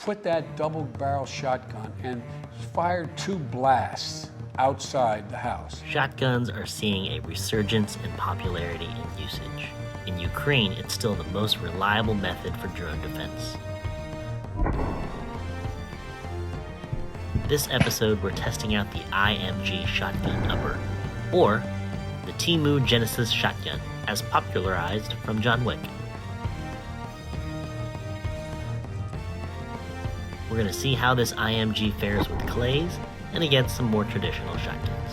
put that double barrel shotgun and fired 2 blasts outside the house. Shotguns are seeing a resurgence in popularity and usage. In Ukraine, it's still the most reliable method for drone defense. This episode, we're testing out the IMG Shotgun Upper, or the Temu Genesis shotgun, as popularized from John Wick. We're going to see how this IMG fares with clays and against some more traditional shotguns.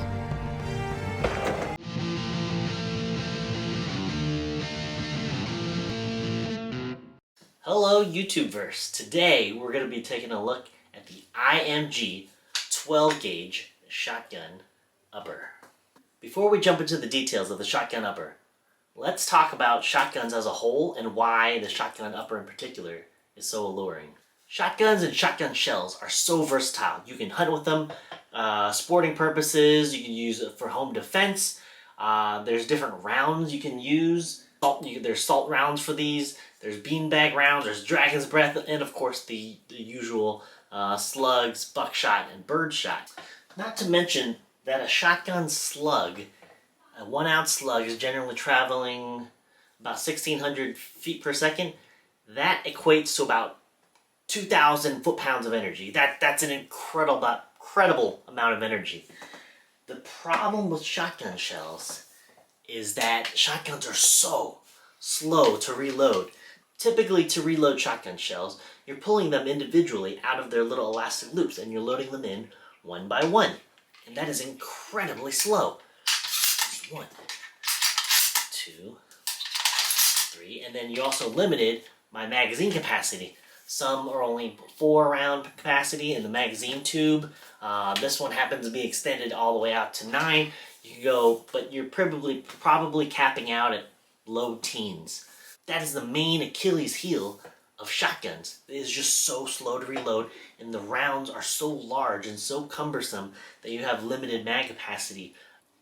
Hello YouTubeverse. Today we're going to be taking a look at the IMG 12 gauge shotgun upper. Before we jump into the details of the shotgun upper, let's talk about shotguns as a whole and why the shotgun upper in particular is so alluring. Shotguns and shotgun shells are so versatile. You can hunt with them, sporting purposes, you can use it for home defense. There's different rounds you can use. There's salt rounds for these, there's beanbag rounds, there's dragon's breath, and of course the usual slugs, buckshot, and birdshot. Not to mention that a shotgun slug, a 1 ounce slug, is generally traveling about 1,600 feet per second. That equates to about 2,000 foot-pounds of energy. That's an incredible amount of energy. The problem with shotgun shells is that shotguns are so slow to reload. Typically, to reload shotgun shells, you're pulling them individually out of their little elastic loops and you're loading them in one by one. And that is incredibly slow. 1, 2, 3, and then you also limited my magazine capacity. Some are only 4 round capacity in the magazine tube. This one happens to be extended all the way out to 9. You can go, but you're probably capping out at low teens. That is the main Achilles heel of shotguns. It is just so slow to reload, and the rounds are so large and so cumbersome that you have limited mag capacity.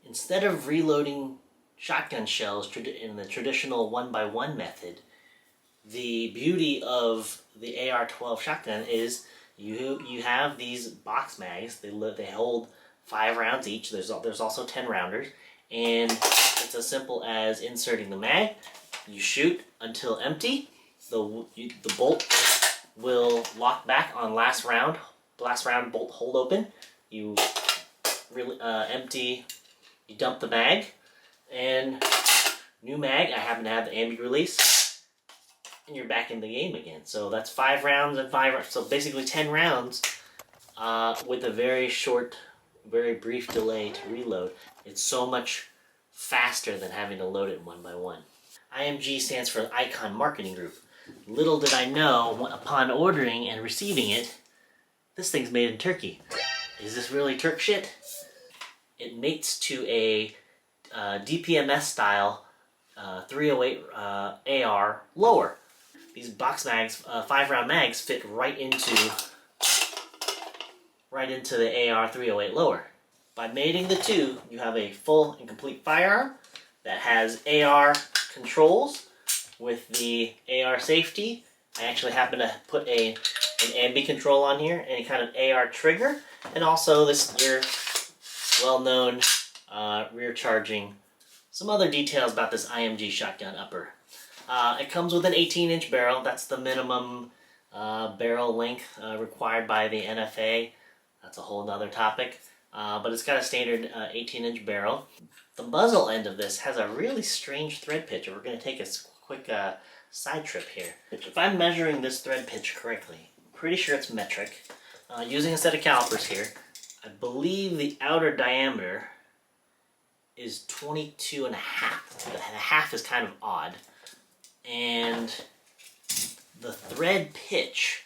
Instead of reloading shotgun shells in the traditional 1x1 method, the beauty of the AR-12 shotgun is you have these box mags. They hold 5 rounds each. There's also 10 rounders, and it's as simple as inserting the mag. You shoot until empty. The bolt will lock back on last round. Last round bolt hold open. You empty. You dump the mag, and new mag. I happen to have the ambi release, and you're back in the game again. So that's 5 rounds and 5 rounds. So basically 10 rounds with a very short, very brief delay to reload. It's so much faster than having to load it one by one. IMG stands for Icon Marketing Group. Little did I know, upon ordering and receiving it, this thing's made in Turkey. Is this really Turk shit? It mates to a DPMS style 308 AR lower. These box mags, 5 round mags, fit right into the AR 308 lower. By mating the two, you have a full and complete firearm that has AR controls with the AR safety. I actually happen to put an ambi control on here, any kind of AR trigger, and also your well-known rear charging. Some other details about this IMG shotgun upper. It comes with an 18-inch barrel. That's the minimum barrel length required by the NFA. That's a whole nother topic. But it's got a standard 18-inch barrel. The muzzle end of this has a really strange thread pitch. We're going to take a quick side trip here. If I'm measuring this thread pitch correctly, I'm pretty sure it's metric. Using a set of calipers here, I believe the outer diameter is 22 and a half. The half is kind of odd. And the thread pitch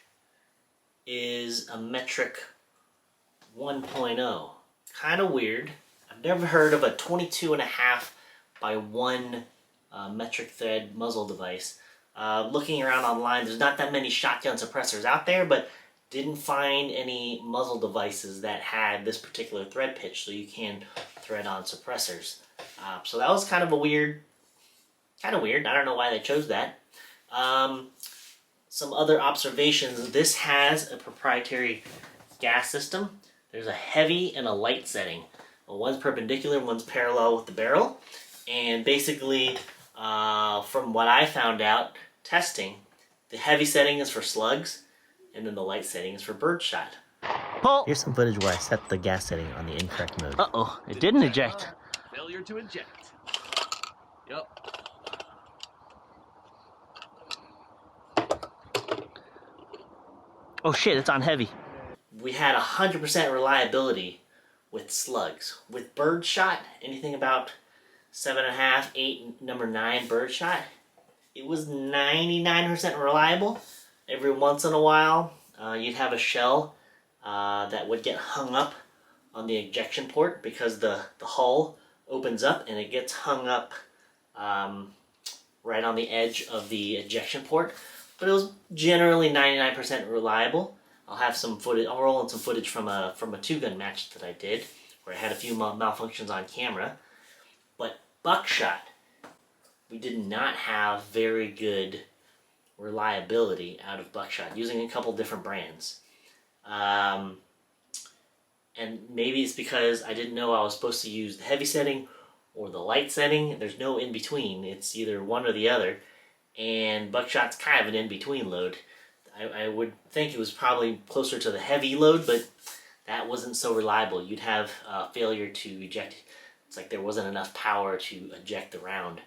is a metric 1.0. Kind of weird. I've never heard of a 22 and a half by 1 metric thread muzzle device. Looking around online, there's not that many shotgun suppressors out there, but didn't find any muzzle devices that had this particular thread pitch, so you can thread on suppressors. So that was kind of weird. I don't know why they chose that. Some other observations. This has a proprietary gas system. There's a heavy and a light setting. Well, one's perpendicular, one's parallel with the barrel. And basically, from what I found out testing, the heavy setting is for slugs, and then the light setting is for birdshot. Pull! Here's some footage where I set the gas setting on the incorrect mode. Uh-oh, it didn't eject. Failure to eject. Yep. Oh shit, it's on heavy. We had 100% reliability with slugs. With birdshot, anything about 7.5, 8, number 9 birdshot, it was 99% reliable. Every once in a while, you'd have a shell that would get hung up on the ejection port because the hull opens up and it gets hung up right on the edge of the ejection port. But it was generally 99% reliable. I'll have some footage. I'll roll in some footage from a 2-gun match that I did, where I had a few malfunctions on camera. But buckshot, we did not have very good reliability out of buckshot, using a couple different brands. And maybe it's because I didn't know I was supposed to use the heavy setting or the light setting. There's no in between. It's either one or the other. And buckshot's kind of an in-between load. I would think it was probably closer to the heavy load, but that wasn't so reliable. You'd have failure to eject. It's like there wasn't enough power to eject the round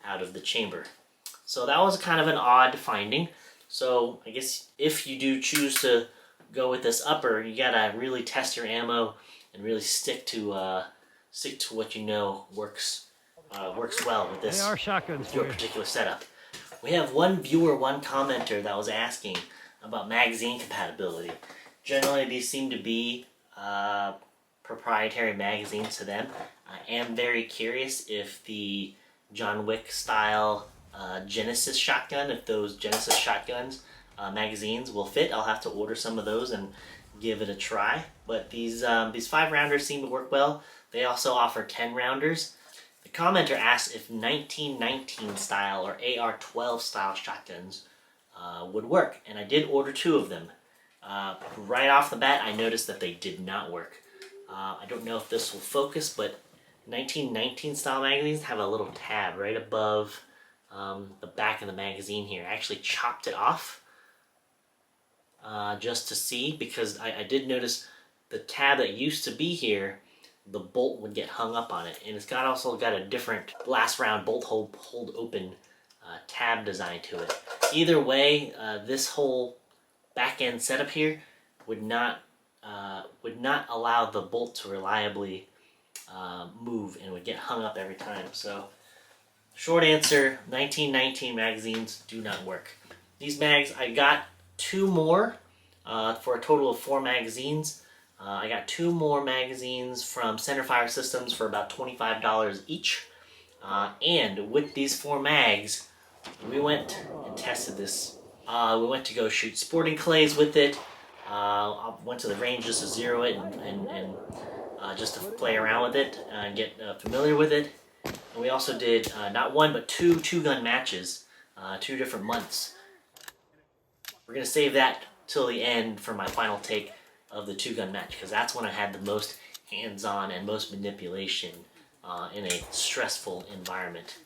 out of the chamber. So that was kind of an odd finding. So I guess if you do choose to go with this upper, you gotta really test your ammo and really stick to what you know works well with this. They are shotguns with your particular setup. We have one viewer, one commenter that was asking about magazine compatibility. Generally, these seem to be proprietary magazines to them. I am very curious if the John Wick style Genesis shotgun, if those Genesis shotguns magazines will fit. I'll have to order some of those and give it a try. But these 5-rounders seem to work well. They also offer 10-rounders. The commenter asked if 1919 style or AR-12 style shotguns would work, and I did order 2 of them. Right off the bat, I noticed that they did not work. I don't know if this will focus, but 1919 style magazines have a little tab right above the back of the magazine here. I actually chopped it off just to see, because I did notice the tab that used to be here, the bolt would get hung up on it, and it's also got a different last round bolt hold open tab design to it. Either way, this whole back end setup here would not allow the bolt to reliably move, and would get hung up every time. So short answer, 1919 magazines do not work. These mags, I got 2 more for a total of 4 magazines. I got 2 more magazines from Centerfire Systems for about $25 each. And with these 4 mags, we went and tested this. We went to go shoot sporting clays with it. I went to the range just to zero it and just to play around with it and get familiar with it. And we also did not 1 but 2 2-gun matches, 2 different months. We're going to save that till the end for my final take of the 2-gun match, because that's when I had the most hands-on and most manipulation in a stressful environment.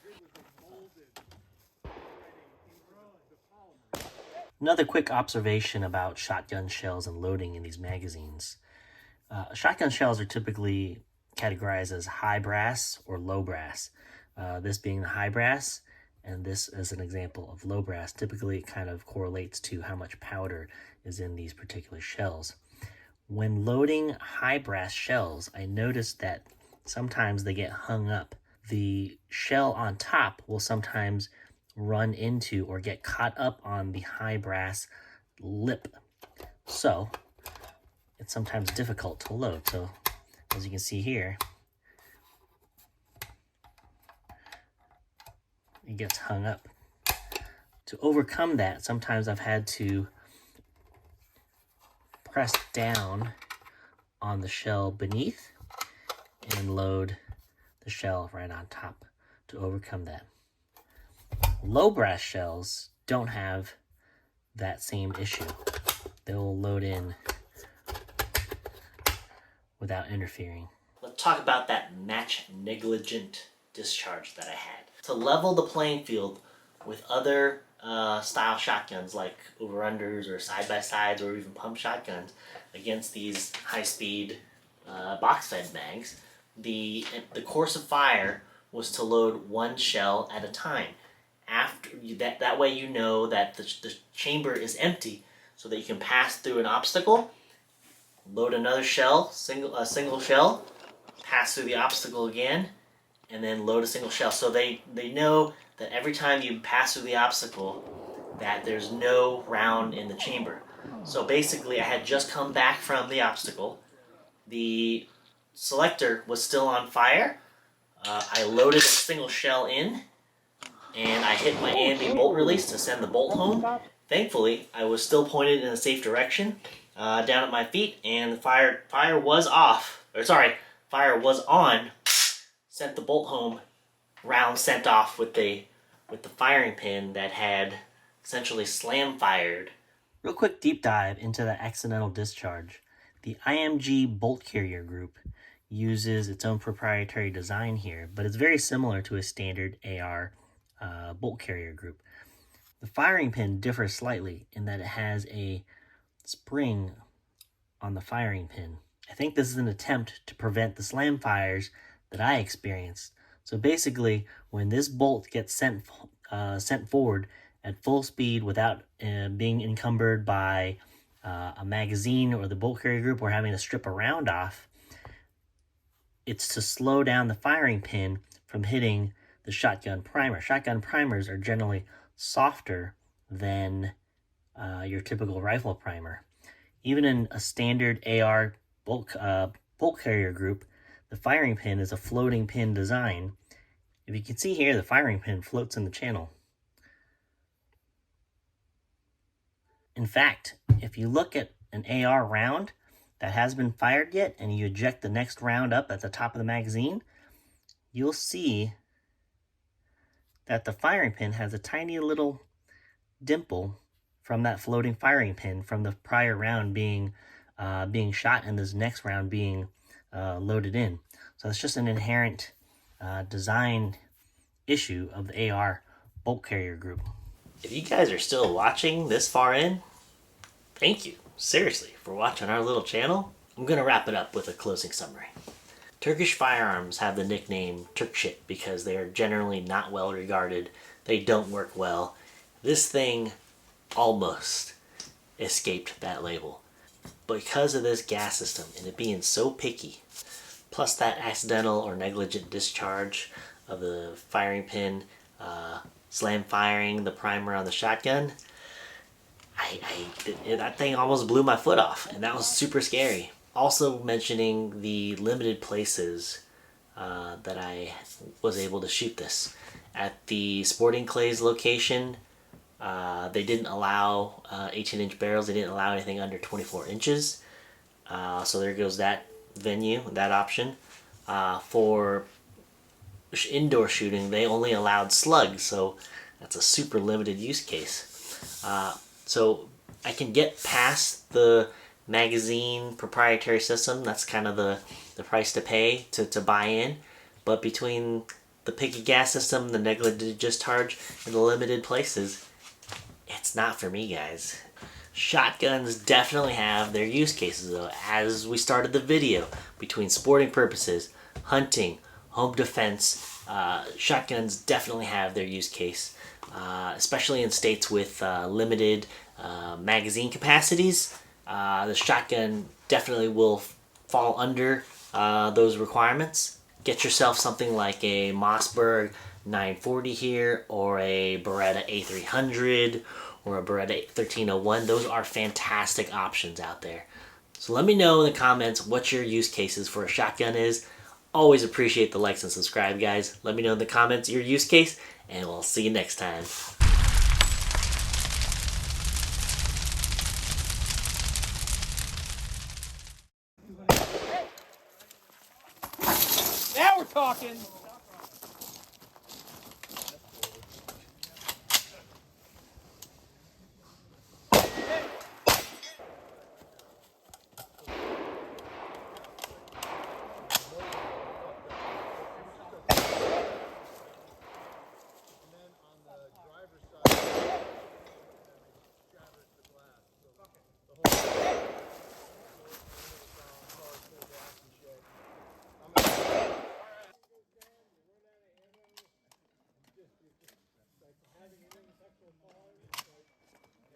Another quick observation about shotgun shells and loading in these magazines. Shotgun shells are typically categorized as high brass or low brass. This being the high brass, and this as an example of low brass. Typically it kind of correlates to how much powder is in these particular shells. When loading high brass shells, I noticed that sometimes they get hung up. The shell on top will sometimes run into or get caught up on the high brass lip. So it's sometimes difficult to load. So as you can see here, it gets hung up. To overcome that, sometimes I've had to press down on the shell beneath and load the shell right on top to overcome that. Low brass shells don't have that same issue. They will load in without interfering. Let's talk about that match negligent discharge that I had. To level the playing field with other style shotguns like over-unders or side-by-sides or even pump shotguns against these high-speed box-fed mags, the course of fire was to load one shell at a time. After that way you know that the chamber is empty so that you can pass through an obstacle, load another shell, a single shell, pass through the obstacle again, and then load a single shell. So they know that every time you pass through the obstacle that there's no round in the chamber. So basically I had just come back from the obstacle. The selector was still on fire. I loaded a single shell in, and I hit my AMB bolt release to send the bolt home. Thankfully, I was still pointed in a safe direction down at my feet, and the fire was off. Or sorry, fire was on. Sent the bolt home. Round sent off with the firing pin that had essentially slam fired. Real quick deep dive into the accidental discharge. The IMG bolt carrier group uses its own proprietary design here, but it's very similar to a standard AR bolt carrier group. The firing pin differs slightly in that it has a spring on the firing pin. I think this is an attempt to prevent the slam fires that I experienced. So basically, when this bolt gets sent forward at full speed without being encumbered by a magazine or the bolt carrier group or having to strip a round off, it's to slow down the firing pin from hitting the shotgun primer. Shotgun primers are generally softer than your typical rifle primer. Even in a standard AR bolt carrier group, the firing pin is a floating pin design. If you can see here, the firing pin floats in the channel. In fact, if you look at an AR round that has been fired yet and you eject the next round up at the top of the magazine, you'll see that the firing pin has a tiny little dimple from that floating firing pin from the prior round being shot and this next round being loaded in. So it's just an inherent design issue of the AR bolt carrier group. If you guys are still watching this far in, thank you, seriously, for watching our little channel. I'm going to wrap it up with a closing summary. Turkish firearms have the nickname Turkshit because they are generally not well regarded. They don't work well. This thing almost escaped that label. Because of this gas system and it being so picky, plus that accidental or negligent discharge of the firing pin, slam firing the primer on the shotgun, that thing almost blew my foot off, and that was super scary. Also mentioning the limited places that I was able to shoot this. At the Sporting Clays location, they didn't allow 18-inch barrels. They didn't allow anything under 24 inches. So there goes that venue, that option. For indoor shooting, they only allowed slugs, so that's a super limited use case. So I can get past the magazine proprietary system. That's kind of the price to pay to buy in. But between the picky gas system, the negligent discharge, and the limited places, it's not for me, guys. Shotguns definitely have their use cases, though. As we started the video, between sporting purposes, hunting, home defense, shotguns definitely have their use case, especially in states with limited magazine capacities. The shotgun definitely will fall under those requirements. Get yourself something like a Mossberg 940 here, or a Beretta A300, or a Beretta 1301. Those are fantastic options out there. So let me know in the comments what your use cases for a shotgun is. Always appreciate the likes and subscribe, guys. Let me know in the comments your use case, and we'll see you next time. Now we're talking.